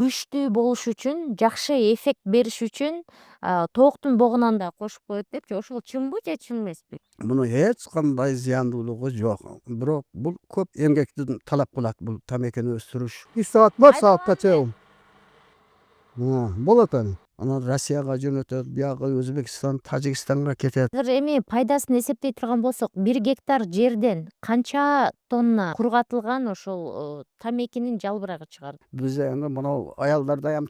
күчтүү болуш үчүн, жакшы эффект бериш үчүн тооктун богунан да кошуп коет депчи. Ошол чынбы же чын эмеспи? Мунун эч кандай зыяндуулугу жок. Бирок бул көп эмгекти талап кылат, бул тамекини өстүрүш. 2 саат бар, саатка чейин. Болот эми. Анан Россияга жөнөтөт, бияга Өзбекстан, Тажикстанга кетет. Азыр эми пайдасын эсептей турган болсок, 1 гектар жерден канча тонна кургатылган ошол тамекинин жалбырагы чыгат? Бизде эми мынау аялдарда ham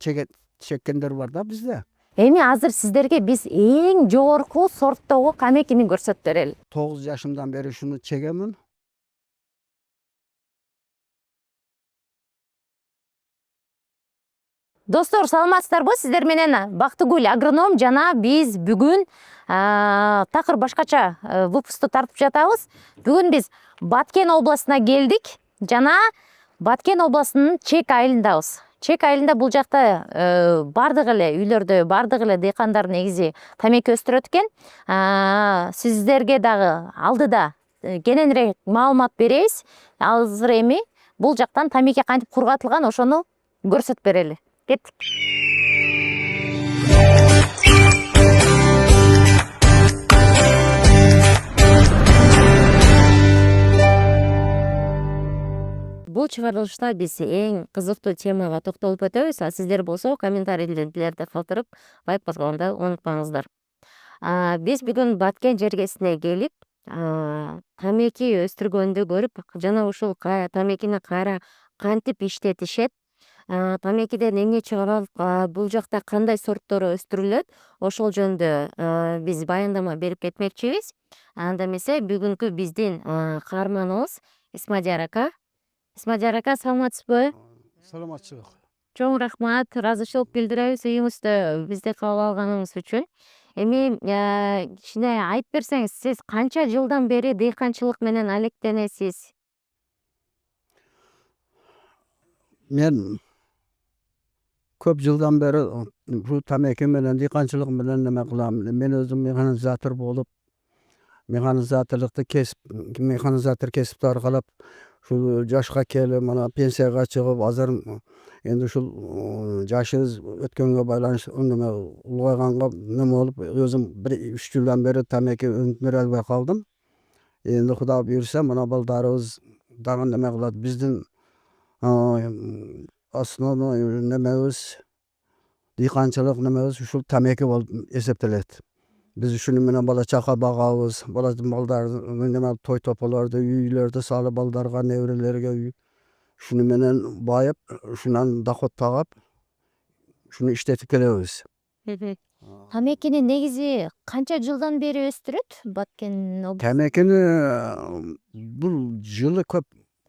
чеккендер бар да бизде. Эми азыр сиздерге биз эң жогорку сорттогу тамекини көрсөтүп берели. 9 жашымдан бери шуну чегемин. Достор, саламатсыздарбы? Сиздер менен Бактыгүл агроном жана биз бүгүн такыр башкача выпусту тартып жатабыз. Бүгүн биз Баткен областына келдик жана Баткен областынын Чек айылындабыз. Чек айылында бул жакта бардык эле үйлөрдө, бардык эле дыйкандар негизи тамеки өстүрөт экен. Сиздерге дагы алдыда кененирээк маалымат беребиз. Азыр эми бул жактан тамеки кантип кургатылган ошону көрсөтүп берели. Кеттик. Бул чыгарылышта биз эң кызыктуу темага токтолуп өтөбүз. Сиздер болсо комментарийлерди калтырып, лайк басканды унутпаңыздар. Биз бүгүн Баткен жергесине келип, тамеки өстүргөндү көрүп, жана ушул тамекини кайра кантип иштетишет, тамекиден эмне чыгарылат, бул жакта кандай сорттору өстүрүлөт, ошол жөнүндө биз баяндама берип кетмекчибиз. Анда эмесе бүгүнкү биздин каарманыбыз Исмадияр ака. Исмадияр ака, саламатсызбы? Саламатчылык. Чоң рахмат, ыраазычылык билдиребиз үйүңүздө бизди кабыл алганыңыз үчүн. Эми кичине айтып берсеңиз, сиз канча жылдан бери дыйканчылык менен алектенесиз? Мен көп жылдан бeri bu tameki менен дыйканчылык менен неме кылам. Мен өзүм механизатор болуп, механизатор кесипти аркалап, ушул жашка келип, мана пенсияга чыгып, азыр эndi ушул жашыбыз өткөнгө байланыштуу неме улгайганга неме болуп, өзүм 1-3 жылдан бeri тамеки өндүрө албай калдым. Эndi Кудай буйрса, мына балдарыбыз дагы неме кылат. Биздин основной немебиз, дыйканчылык немебиз ушул тамеки болуп эсептелет. Биз ушуну менен бала чака багабыз, балдарды неме той тополорду, үйлөрдү салып, балдарга, неберелерге ушуну менен байып, ушунан доход тагып, ушуну иштетип келебиз. Тамекини негизи канча жылдан бери өстүрөт Баткен облусу? Тамекини бул жылы көп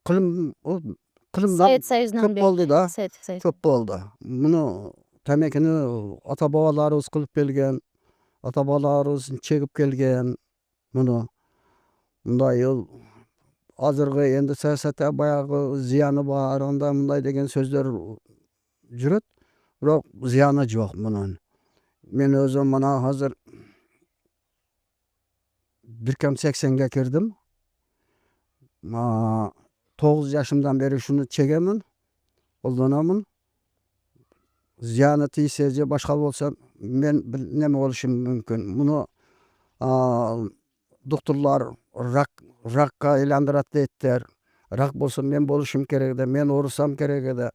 кылымдан Совет Союзунан көп болду да. Совет Союзу. Көп болду. Муну тамекини ата бабаларыбыз кылып келген, ата бабаларыбыз чегип келген. Муну мындай азыркы эndi саясатта баягы зыяны бар, андай мындай деген сөздөр жүрөт, бирок зыяны жок мунун. Мен өзүм мына азыр 1,80-ге кирдим. 9 жашымдан бери шуну чегемин, колдономун. Зыяны тийсе же башка болсо, мен бир неме болушум мүмкүн. Муну доктурлар ракка айландырат дейттер. Рак болсо мен болушум керек да, мен оорусам керек да.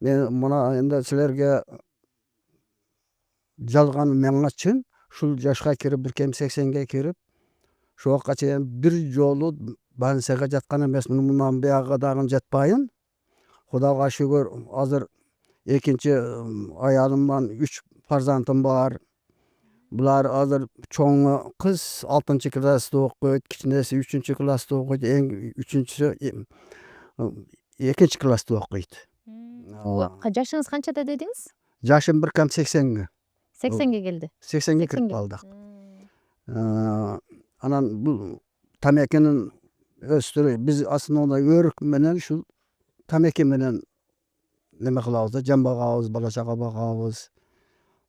Мен мына эndi силерге жалган мага чын. Ушул жашка кирип, 1,80-ге кирип, ушул убакка чейин бир жолу больницага жаткан эмесмин. Мындан бuyog'ga дагы жатпайын. Кудайга шүгүр, азыр экинчи аялымдан 3 фарзандым бар. Булар азыр чоңу кыз 6-класста окуйт, кичинеси 3-класста окуйт, эң үчүнчүсү 2-класста окуйт. Жашыңыз канчада дедиңиз? Жашым 1,80-ге. 80-ге келди. 80-ге кирип калдык. Анан бул тамекинин өстүрүү, биз основной өрүк менен ушул тамеки менен неме кылабыз да, жан багабыз, бала чага багабыз.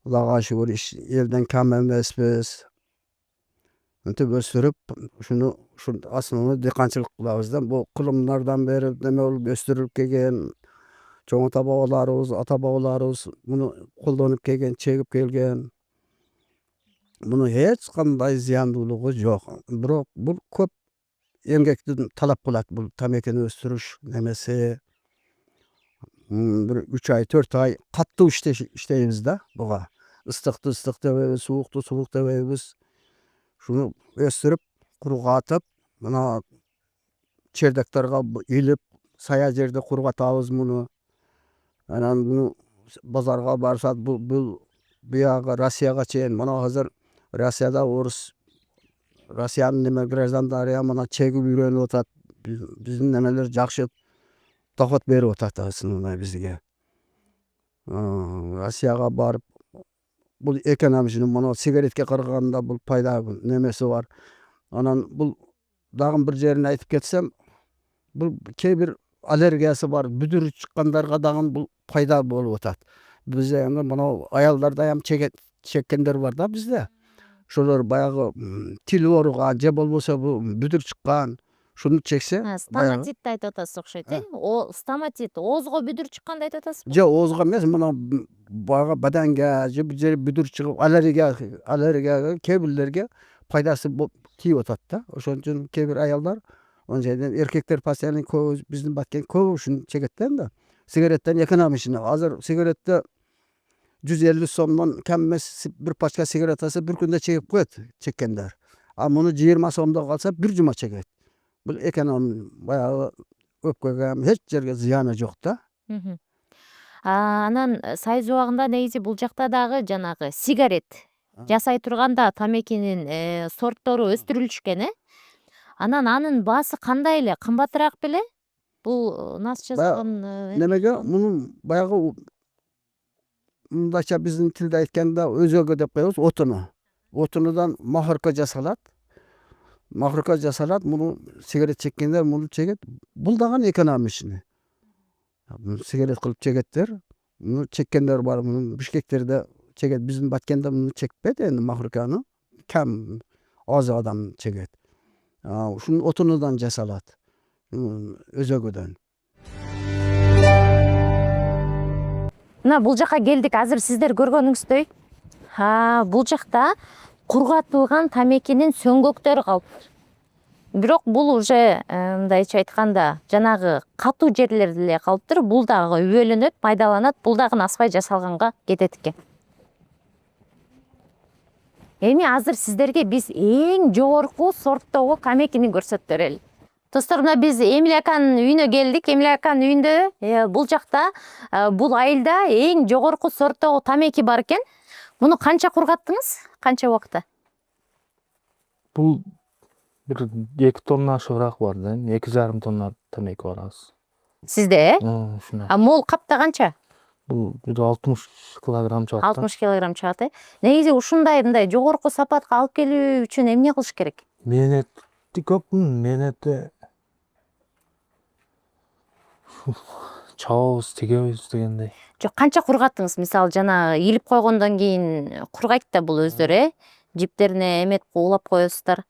Кудайга шүгүр, элден кам эмеспиз. Мынтип өстүрүп, ушуну основной дыйканчылык кылабыз да. Бул кылымдардан бери неме болуп өстүрүлүп келген, чоң ата бабаларыбыз, ата бабаларыбыз муну колдонуп келген, чегип келген. Мунун эч кандай зыяндуулугу жок. Бирок бул көп эмгекти талап кылат. Бул тамекени өстүрүш немеси. Бир 3 ай, 4 ай катуу иштейбиз да буга. Ыстыкты ыстык дебейбиз, суукту суук дебейбиз. Шуну өстүрүп, кургатып, мына чердактерге илип, сая жерде кургатабыз муну. Анан муну базарга барышат. Бул биягы Россияга чейин, мына азыр Россияда орус, Россиянын неме граждандары мына чегип үйрөнүп атат. Биздин немелер жакшы доход берип атат ысынында бизге. Россияга барып, бул экономичный, мына сигаретке караганда бул пайда немеси бар. Анан бул дагы бир жерин айтып кетсем, бул кээ бир аллергиясы бар бүдүрү чыккандарга дагы бул пайда болуп атат. Бизде эми мына аялдарда ham чеккендер бар да бизде. Ошолор баягы тили ооруган же болбосо бул бүдүр чыккан, шуну чексе, баягы Стоматитти айтып атасыз окшойт, О, стоматит, оозго бүдүр чыкканды айтып атасызбы? же оозго эмес, мына баягы баденге же бир жери бүдүр чыгып, аллергияга кээ бирлерге пайдасы тийип атат да. Ошон үчүн кээ бир аялдар, эркектер постоянно көбү биздин баткен көбү ушуну чегет да эми. Сигареттен экономичный. Азыр сигаретте 150 сомдон кем эмес бир пачка сигаретасы бир күндө чегип коет чеккендер. А муну 20 сомдо калса бир жума чегет. Бул эконом, баягы өпкөгө эч жерге зыяны жок да. Анан сайыз убагында негизи бул жакта дагы жанагы сигарет жасай турганда тамекинин сорттору өстүрүлүшкөн, Анан анын баасы кандай эле? Кымбатыраак беле? Бул нас жазган Немеге мунун баягы мындайча биздин тилде айтканда өзөгү деп коебуз, отуну. Отунудан махорка жасалат. Махорка жасалат, муну сигарет чеккендер муну чегет. Бул дагы экономичный. Сигарет кылып чегеттер. Муну чеккендер бар, муну Бишкектерде чегет. Биздин Баткенде муну чекпейт энди махорканы. Кем аз адам чегет. Ушунун отунудан жасалат. Өзөгүдөн. Мына бул жака келдик. Азыр сиздер көргөнүңүздөй, бул жакта кургатылган тамекинин сөңгөктөрү калыптыр. Бирок бул уже мындайча айтканда жанагы катуу жерлерде эле калыптыр. Бул дагы үбөлөнөт, майдаланат. Бул дагы насыбай жасалганга кетет экен. Эми азыр сиздерге биз эң жогорку сорттогу тамекини көрсөтүп берели. Достор, мына биз Эмилия аканын үйүнө келдик. Эмилия аканын үйүндө бул жакта бул айылда эң жогорку сорттогу тамеки бар экен. Муну канча кургаттыңыз? Канча убакытта? Бул бир 2 тонна ашыгыраак бар да. 2,5 тонна тамеки бар азыр. Сизде, Ушундай. Мол капта канча? Бул 60 килограмм чыгат. 60 килограмм чыгат, Негизи ушундай мындай жогорку сапатка алып келүү үчүн эмне кылыш керек? Мээнети көп, мээнети чабабыз, тегебиз дегендей. Жок, канча кургаттыңыз? Мисалы, жана илип койгондон кийин кургайт да бул өздөрү, Жиптерине эметип улап коесуздар.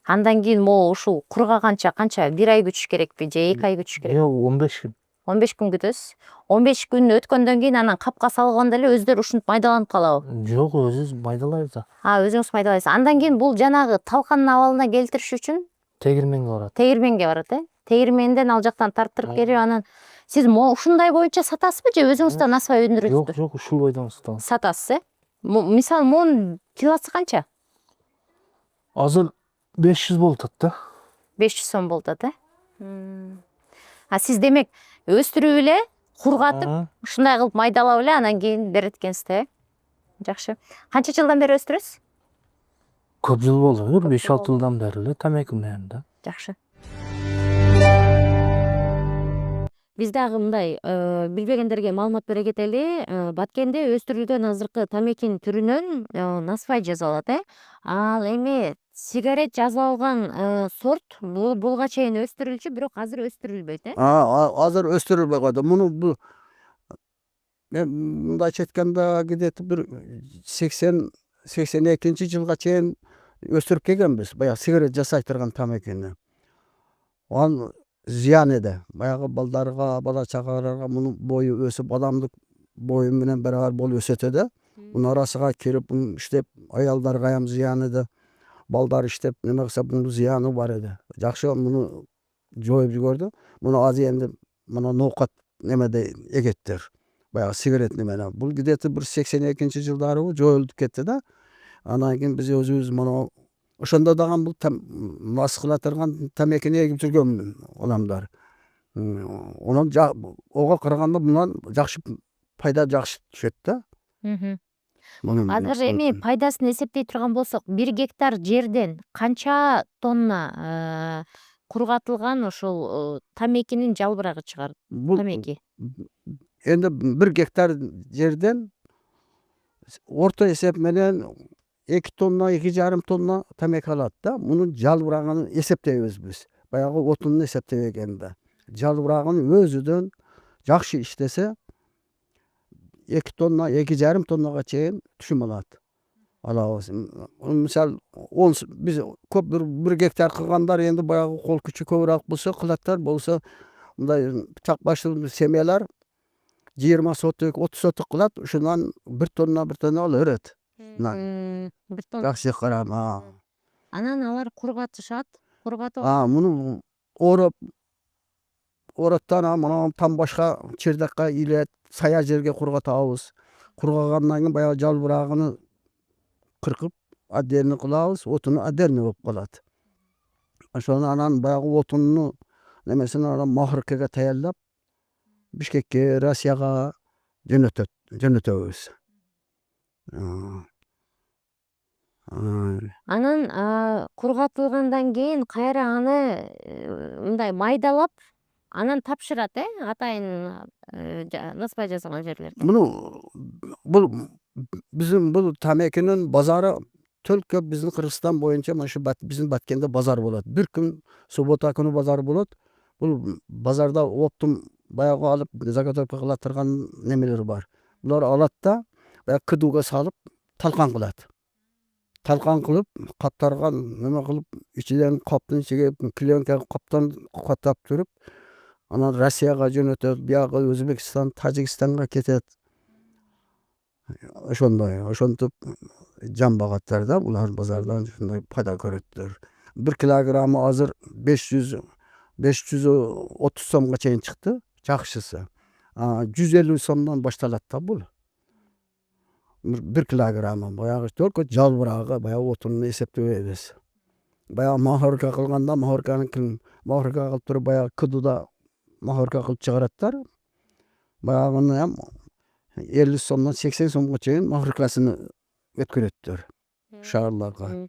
Андан кийин могу ушул кургаганча канча? 1 ай күтүш керекпи же 2 ай күтүш керек? 15 күн. 15 күн күтөсүз. 15 күн өткөндөн кийин анан капка салганда эле өздөрү ушинтип майдаланып калабы? Жок, өзүбүз майдалайбыз да. Өзүңүз майдалайсыз. Андан кийин бул жанагы талканын абалына келтириш үчүн Тегирменге барат. тегирменге барат, Тегирменден ал жактан тарттырып келип, анан сиз ушундай боюнча сатасызбы же өзүңүз да насыбай өндүрөсүзбү? Жок, ушул бойдон сатабыз. Сатасыз, Мисалы, монун килосы канча? Азыр 500 болуп атат да. 500 сом болуп атат, Сиз демек өстүрүп эле, кургатып, ушундай кылып майдалап эле анан кийин берет экенсиз, Жакшы. Канча жылдан бери өстүрөсүз? Көп жыл болду, 5-6 жылдан бери эле тамеки менен да. Жакшы. Биз дагы мындай билбегендерге маалымат бере кетели. Баткенде өстүрүлгөн азыркы тамекинин түрүнөн насыбай жасалат, Ал эми сигарет жазып алган сорт буга чейин өстүрүлчү, бирок азыр өстүрүлбөйт, Азыр өстүрүлбөй койду. Муну бул мындайча айтканда где-то бир 80-82 жылга чейин өстүрүп келгенбиз. Баягы сигарет жасай турган тамекини. Анын зыян эде. Баягы балдарга, бала чагаларга мунун бою өсүп, адамдык бою менен барабар болуп өсөт эде. Мунун арасыга кирип, иштеп, аялдарга ham зыян эде. Балдар иштеп неме кылса мунун зыяны бар эде. Жакшы муну жоюп жиберди. Муну азыр энди мына ноокат немеде эгеттер. Баягы сигарет неменен. Бул где-то 82-жылдары жоюлуп кетти да. Анан кийин биз өзүбүз мына ошондо дагы бул мас кыла турган тамекини эгип жүргөн адамдар. Онун ого караганда мындан жакшы пайда жакшы түшөт да. Азыр эми пайдасын эсептей турган болсок, 1 гектар жерден канча тонна кургатылган ошол тамекинин жалбырагы чыгар? Бул Тамеки. энди 1 гектар жерден орто эсеп менен 2 тонна, 2,5 тонна тамеки алат да. Мунун жалбырагын эсептейбиз биз. Баягы отунун эсептебегенде. Жалбырагын өзүдөн жакшы иштесе 2 тонна, 2,5 тоннага чейин түшүм алабыз. Мисалы, биз көп 1 гектар кылгандар энди баягы кол күчү көбүрөөк болсо кылаттар, болсо мындай чак башылуу семьялар 20 соток, 30 соток кылат, ушундан 1 тонна ала берет. 1 тонна. Жакшы карап, Анан алар кургатышат. Кургатып муну ороттан анан там башка чердакка илет, сая жерге кургатабыз. Кургагандан кийин баягы жалбырагын кыркып, отдельно кылабыз, отуну отдельно болуп калат. Ошону анан баягы отунну немесин анан махоркага даярдап, Бишкекке, Россияга жөнөтөбүз. Анан кургатылгандан кийин кайра аны мындай майдалап, анан тапшырат, атайын ныспай жасалган жерлерге. Муну бул биздин бул тамекинин базары только биздин Кыргызстан боюнча mana shu биздин Баткенде базар болот. Бир күн суббота күнү базар болот. Бул базарда оптум баягы алып заготовка кыла турган немелер бар. Булар алат да, баягы кыдууга салып, талкан кылат. Талкан кылып, каптарга неме кылып, ичинен каптын ичиге пленка каптан каттап туруп, анан Россияга жөнөтөт, биягы Өзбекстан, Тажикстанга кетет. Ошондой, ошентип жан багаттар да булар базардан ушундай пайда көрөттөр. 1 килограммы азыр 530 сомго чейин чыкты, жакшысы. 150 сомдон башталат да бул. 1 килограммы баягы только жалбырагы, баягы отунну эсептебейбиз. Баягы махорка кылганда махорка кылып туруп, баягы кыдууда махорка кылып чыгараттар. Баягыны ham 50 сомдон 80 сомго чейин махоркасын өткөрөттөр шаарларга.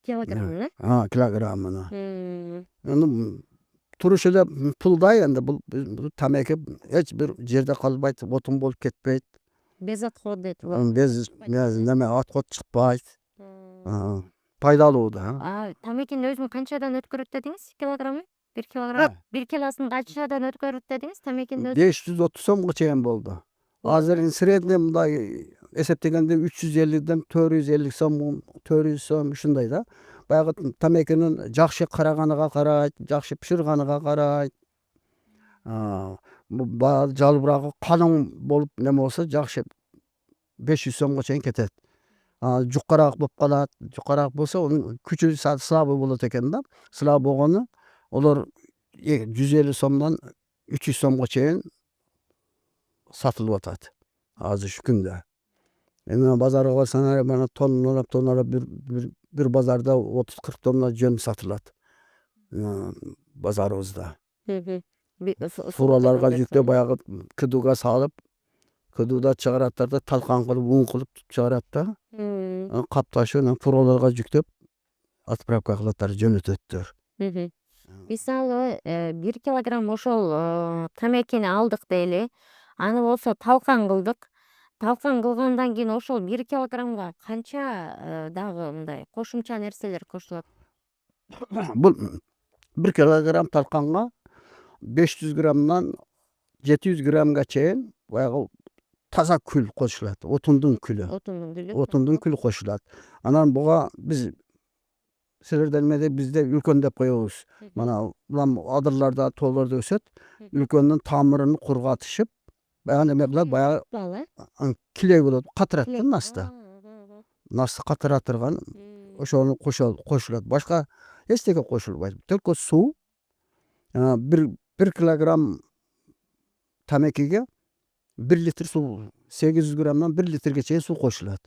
Килограммына? Килограммына. Эми туруш эле пулдай энди бул тамеки эч бир жерде калбайт, отун болуп кетпейт. Без отхода. Без неме отход чыкпайт. Пайдалуу да. Тамекини өзүн канчадан өткөрөт дедиңиз? Килограммы? 1 килограмм. 1 килосын канчадан өткөрөт дедиңиз? Тамекини 530 сомго чейин болду. Азыр средний мындай эсептегенде 350ден 450 сом, 400 сом ушундай да. Баягы тамекинин жакшы караганыга карайт, жакшы пиширганыга карайт. Баягы жалбырагы калың болуп неме болсо жакшы 500 сомго чейин кетет. Жукараак болуп калат. Жукараак болсо онун күчү слабый болот экен да. Слабый болгону олар 150 сомдон 300 сомго чейин сатылып атат азыр şu күндө. Эми базарга барсаңар, мына тонналап бир базарда 30-40 тонна жөн сатылат. Базарыбызда. Фураларга жүктөп баягы кыдууга салып, кыдууда чыгараттар да, талкан кылып, ун кылып чыгарат да. Капташып, фураларга жүктөп отправка кылаттар, жөнөтөттөр. Мисалы 1 килограмм ошол тамекини алдык дейли. Аны болсо талкан кылдык. Талкан кылгандан кийин ошол 1 килограммга канча дагы мындай кошумча нерселер кошулат? Бул 1 килограмм талканга 500 граммдан 700 граммга чейин баягы таза күл кошулат. Отундун күлү. Отундун күлү. Отундун күлү кошулат. Анан буга биз Sizlerden emede bizde ülkön dep koyabız. Mana ulan adırlarda, toğlarda ösöt. Ülkönün tamırını kurgatışıp bayağı neme kılar, bayağı kiley bolot, katırattı nasıl? Nasıl katıratırgan oşonu koşulат. Başka hiç teke koşulbaydı. Tölkö su, bir kilogram tamekiге 1 litr su, 800 gramdan 1 litrge çeyin su koşulat.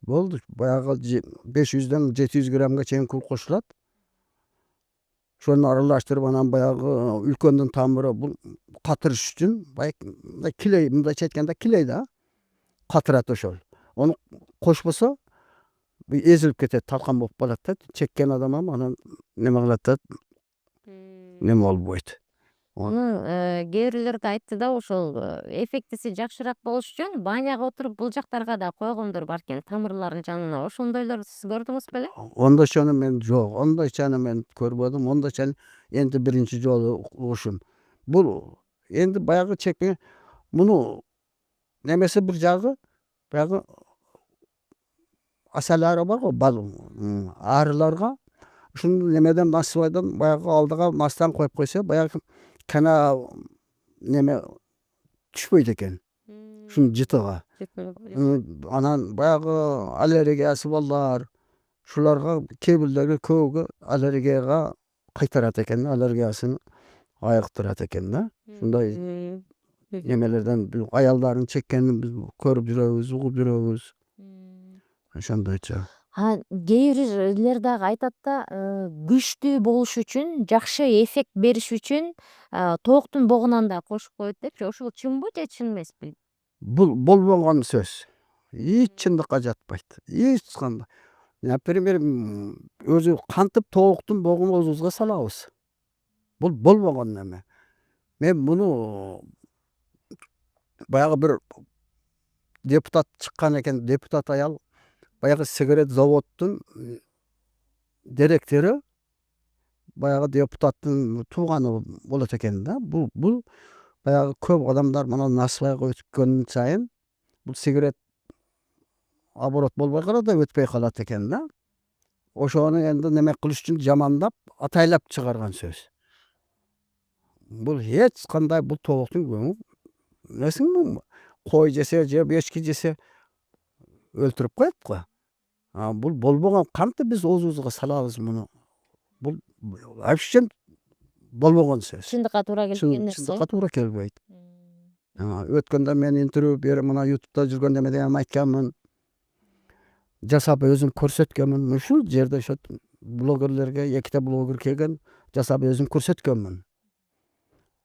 Boldu. Bayağı 500'den 700 gramga çeyin kul koşulat. Şonu aralashtirip anan bayağı ülkönün tamırı bu katırış üçün bayağı kiley, mında çetkende kiley da katırat oşol. Onu koşmasa ezilip ketet, talkan bolup kalat da çekken adam ham anan neme kılat da neme bolуп koydu. Onu kээ бирлерде айтты да ошол эффектиси жакшыраак болуш үчүн баняга отуруп бул жактарга да койгондор бар экен, тамырлардын жанына. Ошондойлорду сиз көрдүңүз беле? Ondaşanı men jok, ondaşanı men körbodim, ondaşanı endi birinci jolu uguşum. Bu endi bayağı çekme bunu nemesi bir jagı bayağı asalары бар го, bal arılarga şunu nemeden nasıbaydan bayağı aldıga mastan koyup koysa bayağı kana neme düşpeydi eken. Şunun jıtıga. Anan bayağı alergiyası bollar. Şularga kebirlerge köwge alergiyaga kaytarat eken, alergiyasyny ayıktırat eken da. Şunday nemelerden ayalların çekkenini biz körüp jurebüz, ugup jurebüz. Ошондойча. Кээ бирлер дагы айтат да, күчтүү болуш үчүн, жакшы эффект бериш үчүн тооктун богунан да кошуп коет депчи. Ошол чынбы же чын эмеспи? Бул болбогон сөз. Hiç чындыкка жатпайт. Hiç кандай. Например, өзү кантип тооктун богун өзүбүзгө салабыз. Бул болбогон неме. Мен муну баягы bir депутат чыккан экен, депутат аял баягы сигарет заводдун директору баягы депутаттын тууганы болот экен да. Бул баягы көп адамдар мына насыбайга өткөн сайын бул сигарет оборот болбой калат да, өтпөй калат экен да. Ошону энди неме кылыш үчүн жамандап, атайлап чыгарган сөз. Бул эч кандай бул тооктун көңүл несин бул кой жесе же эчки жесе өлтүрүп коет го. Бул болбогон, кантип биз оозубузга салабыз муну? Бул вообще болбогон сөз. Чындыкка туура келбеген нерсе. Чындыкка туура келбейт. Өткөндө мен интервью берип мына YouTube'да жүргөндө мен дегем айтканмын. Жасап өзүм көрсөткөнмүн. Ушул жерде ошо блогерлерге, эките блогер келген, жасап өзүм көрсөткөнмүн.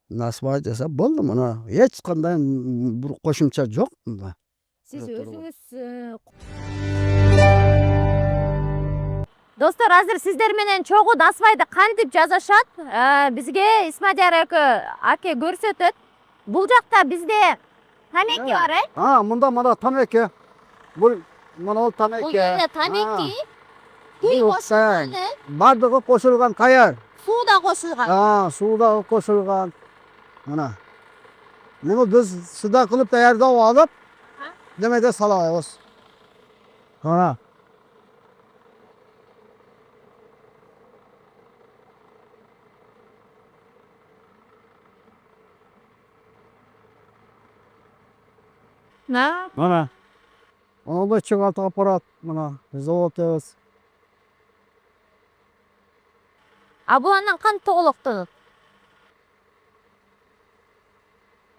Насыбай жасап болду муну. Эч кандай бир кошумча жок мында. Сиз өзүңүз Достор, азыр сиздер менен чогуу насыбайды кантип жасашат? Бизге Исмадияр аке көрсөтөт. Бул жакта бизде тамеки бар, Мында мына тамеки. Бул мына тамеки. Бул жерде тамеки, бардыгы кошулган каяр. суу да кошулган. Суу да кошулган. Мына. Муну биз суда кылып даярдап алып, немеде салабыз. Мына. Мына. Onu çıkartıp aparat mına zavod ebez. Бул анан кантип тоголоктонот?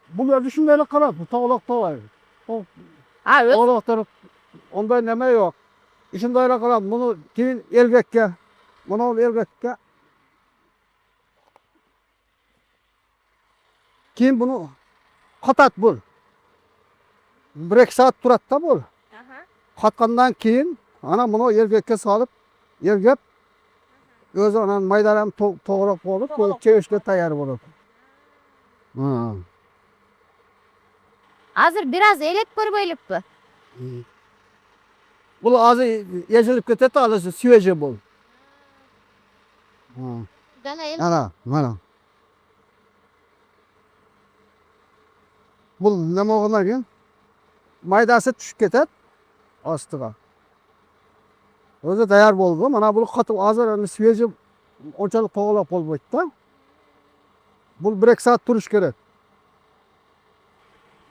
Бул өзү ушундай эле калат, бул тоголоктобойт. Тоголокторуп ондай неме жок. Ушундай эле калат. Муну кийин эргекке, муну эргекке. Кийин буну катат бул. 1-2 saat турат да бул. Каткандан кийин ана муну эргекке салып, эргеп өзү анан майдарам тогурак болуп, чебишке даяр болот. Азыр бир аз элеп көрбөйлүкпү? Бул азыр езилип кетет, азыр свежий бул. Ана, мана. Бул неме болгондон кийин майдасы түшүп кетет астыга. Özü dayar boldu. Mana bul katı azır свежий onçalık toğalap bolboyt da. Bul 1-2 saat turuş gerek.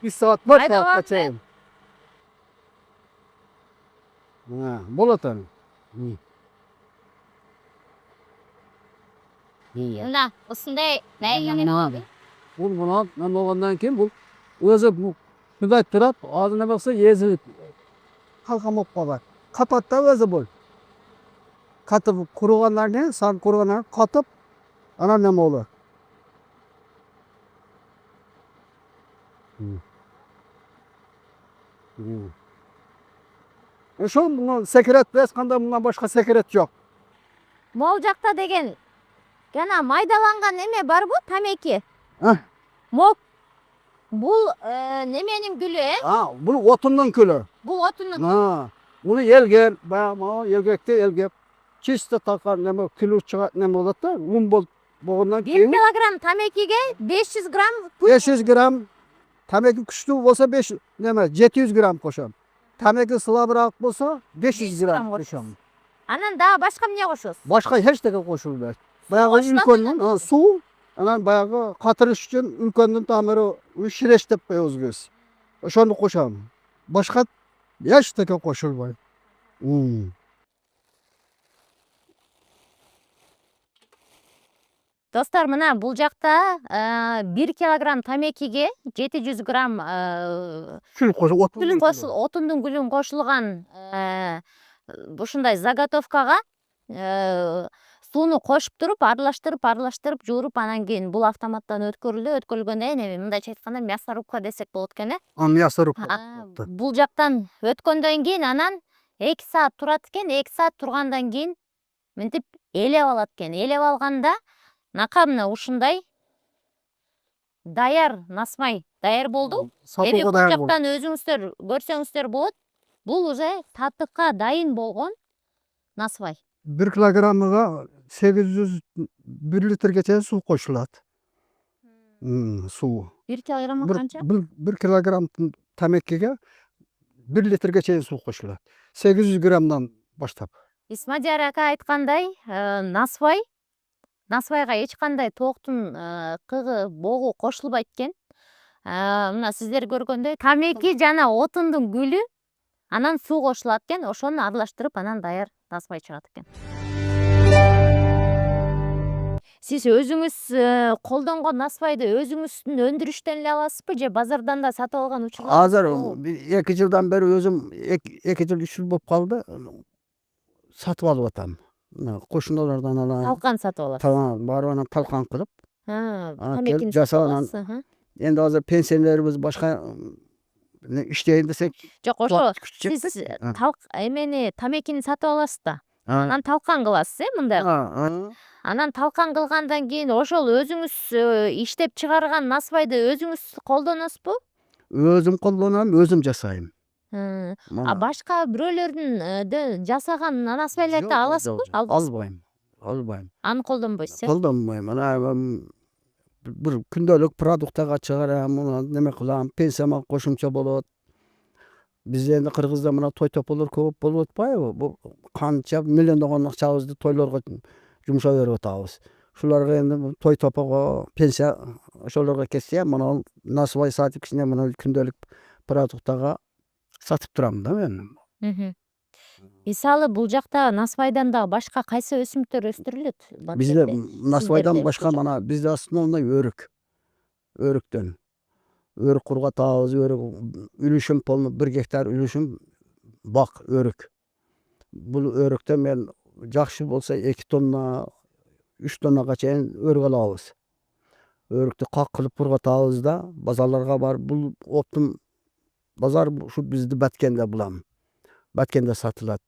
1 saat var Ayda saatga var çeyin. Bolat ani. Мына ушундай дайыган Bul buna nem olgandan keyin bul özü bu tüdayt turat, ağzına baksa yezi kalkam op kalar. Kapat da özü bul. Katıp kurugandan keyin, san kurugandan katıp ana neme olur. Şu bunu sekret bez kanda bundan başka sekret yok. могул жакта деген жана майдаланган эме барбы тамеки? Heh. Мок бул неменин гүлү Ha, bu otunun külü. Бул отундун Ha, bunu elger, bayağı elgekte elgep. Çiste takar neme külü çıkart neme olur da un bol boğundan 1 keyin килограмм тамекиге 500 грамм 500 gram tameki küçük olsa 5 neme 700 gram koşam. Tameki sılavırak olsa 500 500 gram gram koşuyorsun. koşam. анан дагы башка эмне кошосуз? Başka hiç de koşulmaz. Bayağı koşulmaz ülkenin su, anan bayağı katırış için ülkenin tamiri şireç tep koyuyoruz biz. Şunu koşam. Başka hiç de koşulmaz. Достор, мына бул жакта 1 килограмм тамекиге 700 грамм Kül koşu, гүлүн кошул, отундун гүлүн кошулган ушундай заготовкага сууну кошуп туруп, аралаштырып жууруп, анан кийин бул автоматтан өткөрүлгөндөн кийин мындайча айтканда мясорубка десек болот экен Мясоруб. бул жактан өткөндөн кийин анан 2 саат турат экен. 2 саат тургандан кийин мынтип элеп алат экен. Элеп алганда нака мына ушундай даяр насмай даяр болду. Эми бул жактан өзүңүздөр көрсөңүздөр болот. Бул уже татыкка дайын болгон насвай. 1 kilogramıga 800 1 litrге чейин su koşulat. Su. 1 килограммга канча? 1 kilogram tamekiga 1 litrге чейин su koşulat. 800 gramdan başlap. Исмадияр ака айткандай, насвайга эч кандай тооктун кыгы, богу кошулбайт экен. Мына сиздер көргөндөй тамеки жана отундун гүлү, анан суу кошулат экен, ошону аралаштырып, анан даяр насвай чыгат экен. Сиз өзүңүз колдонгон насвайды өзүңүздүн өндүрүштөн эле аласызбы же базардан да сатып алган учурлар? Азыр 2 жылдан beri özüm 2 жыл 3 жыл болуп калды. Satıp alıp atam. Koşunlardan alan. Талкан сатып аласыз. Tamam, barıp anam talkan kılıp. Тамекини jasa сатып анан аласыз. endi hazır pensiyalarımız başka işleyin desek Жок, ошо küçük. сиз эмени тамекини сатып аласыз да. Ha. Анан талкан кыласыз, мындай. Ha. Анан талкан кылгандан кийин ошол өзүңүз иштеп чыгарган насвайды өзүңүз колдоносузбу? Özüm kollanam, özüm jasayım. Башка бирөөлөрдүн жасаган насвайларды аласызбы? Albayım. Albayım. Аны колдонбойсуз, Koldanmayım. Ana bir күндөлүк продуктага чыгарам, неме кылам, пенсияма кошумча болот. Bizde endi Kırgız'da mına toy topolor көп болуп атпайбы? Bu kança milyondogон акчабызды toylorgo жумшап берип атабыз. Şularga endi toy topogo, pensiya ошолорго кетсе, мына насыбай сатып кичине мына күндөлүк продуктага сатып турам да мен. Мисалы бул жакта насвайдан да башка кайсы өсүмдүктөр өстүрүлөт? Bizde насыбайдан Сиздерде башка ушул мына bizde основной өрүк. Өрүктөн. Өрүк кургатабыз, өрүк үлүшүм полну 1 гектар үлүшүм бак өрүк. Бул өрүктөн мен жакшы болсо 2 тонна, 3 тоннага чейин өрүк алабыз. Өрүктү как кылып кургатабыз да, базарларга барып, бул оптун базар ушу бизди Баткенде булам. Баткенде сатылат.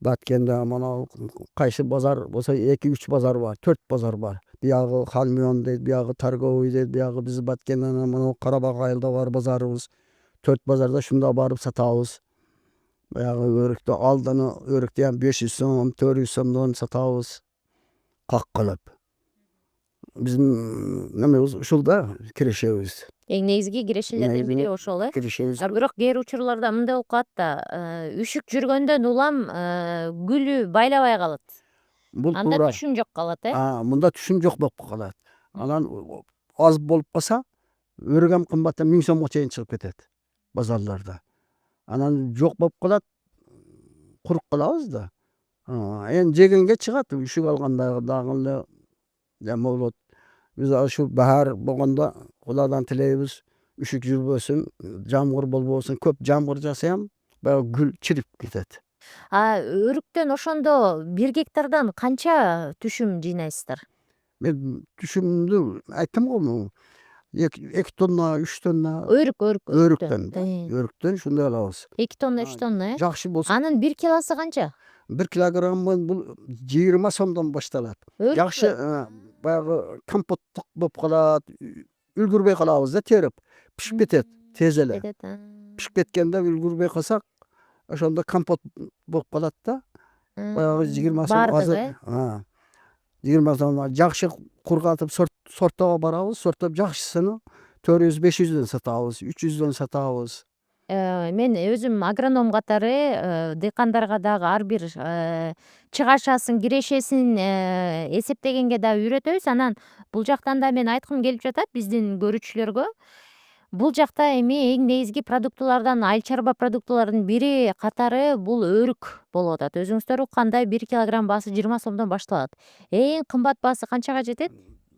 Баткенде мына кайсы базар болсо 2-3 базар бар, 4 базар бар. Биягы Халмион дейт, биягы Торговый дейт, биягы биз Баткенден мына Карабак айылда бар базарыбыз. 4 базарда шунда барып сатабыз. Биягы өрүктү алдыны өрүктү 500 сом, 400 сомдон сатабыз. Как кылып. Биздин немебиз ушул да кирешебиз. Эң негизги кирешелердин бири ошол э. Киришебиз. Бирок кээ учурларда мындай болуп калат да, үшүк жүргөндөн улам гүлү байлабай калат. Бул Анда туура. түшүм жок калат э. Мында түшүм жок болуп калат. Анан аз болуп калса, өргөм кымбатта 1000 сомго чейин чыгып кетет базарларда. Анан жок болуп калат, куруп калабыз да. Эми жегенге чыгат, үшүк алганда дагы эле жама болот. Биз ушул баар болгондо Кудайдан тилейбиз, үшүк жүрбөсүн, жамгыр болбосун. Көп жамгыр жааса ham баягы гүл чирип кетет. Өрүктөн ошондо 1 гектардан канча түшүм жыйнайсыздар? Мен түшүмдү айттым го, 2 тонна, 3 тонна Өрүктөн. өрүктөн ушундай алабыз. 2 тонна, 3 тонна э. Жакшы болсо Анын 1 килосы канча? 1 килограммы бул 20 сомдон башталат. Жакшы баягы компоттук болуп калат, үлгүрбөй калабыз да терип. Пишип кетет тез эле. Пишип кеткенде үлгүрбөй калсак, ошондо компот болуп калат да. Баягы 20 сом бардыгы. 20 сом жакшы кургатып сорттоого барабыз. Сорттоп жакшысын 400-500дөн сатабыз, 300дөн сатабыз. Мен өзүм агроном катары дыйкандарга дагы ар бир чыгашасын, кирешесин эсептегенге дагы үйрөтөбүз. Анан бул жактан да мен айткым келип жатат биздин көрүүчүлөргө. Бул жакта эми эң негизги продуктылардан, айыл чарба продуктыларынын бири катары бул өрүк болуп атат. Өзүңүздөр уккандай 1 килограмм баасы 20 сомдон башталат. Эң кымбат баасы канчага жетет?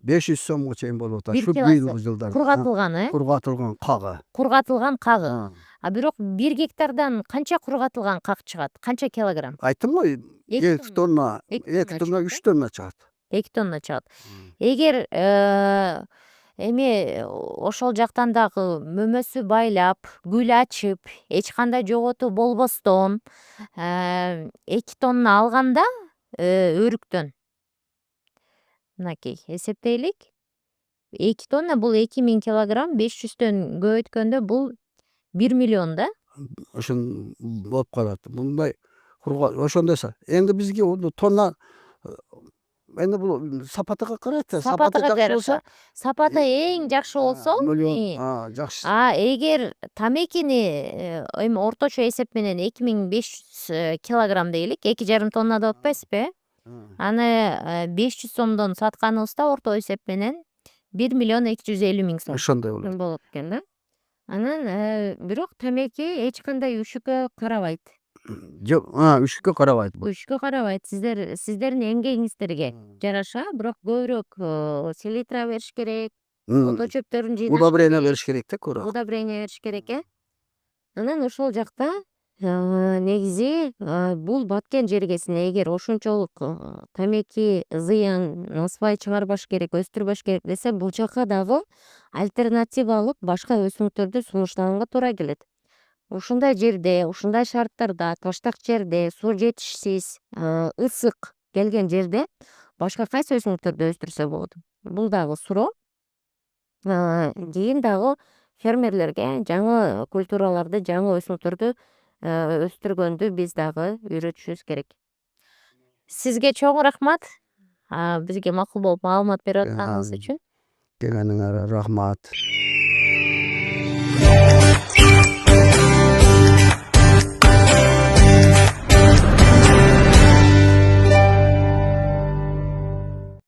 500 сомго чейин болуп атат. 1 Ушу быйылкы жылдарда. кургатылган э? Кургатылган кагы. Кургатылган кагы. Бирок 1 гектардан канча кургатылган как чыгат? Канча килограмм? Айттым го, 2 тонна, 2 тонна, 3 тонна чыгат. 2 тонна чыгат. Эгер эми ошол жактан дагы мөмөсү байлап, гүл ачып, эч кандай жоготуу болбостон 2 тонна алганда өрүктөн, мынакей эсептейлик. 2 тонна бул 2000 килограмм, 500төн көбөйткөндө бул 1 миллион да. Ошон болуп калат. Мындай ошондой энди бизге тонна эми бул сапатыга карайт да. Сапатыга жараша. Сапаты эң жакшы болсо, жакшы. Эгер тамекини эми орточо эсеп менен 2500 килограмм дейли, 2,5 тонна деп атпайсызбы? Аны 500 сомдон сатканыбызда орто эсеп менен 1 миллион 250 миң сом Ошондой болот. болот экен да. Анан бирок тамеки эч кандай үшүккө карабайт. Жок, үшүккө карабайт бул. Үшүккө карабайт. Сиздердин эмгегиңиздерге жараша, бирок көбүрөөк селитра бериш керек, ото чөптөрүн жыйнаш. Удобрение бериш керек да көбүрөөк. Удобрение бериш керек э. Анан ошол жакта негизи бул баткен жергесине эгер ошончолук тамеки зыянсызбай чыгарбаш керек, өстүрбөш керек десе, бул жака дагы альтернативалык башка өсүмдүктөрдү сунуштаганга туура келет. Ушундай жерде, ушундай шарттарда, таштак жерде, суу жетишсиз, ысык келген жерде башка кайсы өсүмдүктөрдү өстүрсө болот? Бул дагы суроо. Кийин дагы фермерлерге жаңы культураларды, жаңы өсүмдүктөрдү өстүргөндү биз дагы үйрөтүшүбүз керек. Сизге чоң рахмат. Бизге макул болуп маалымат берип атканыңыз үчүн. Келгениңерге рахмат.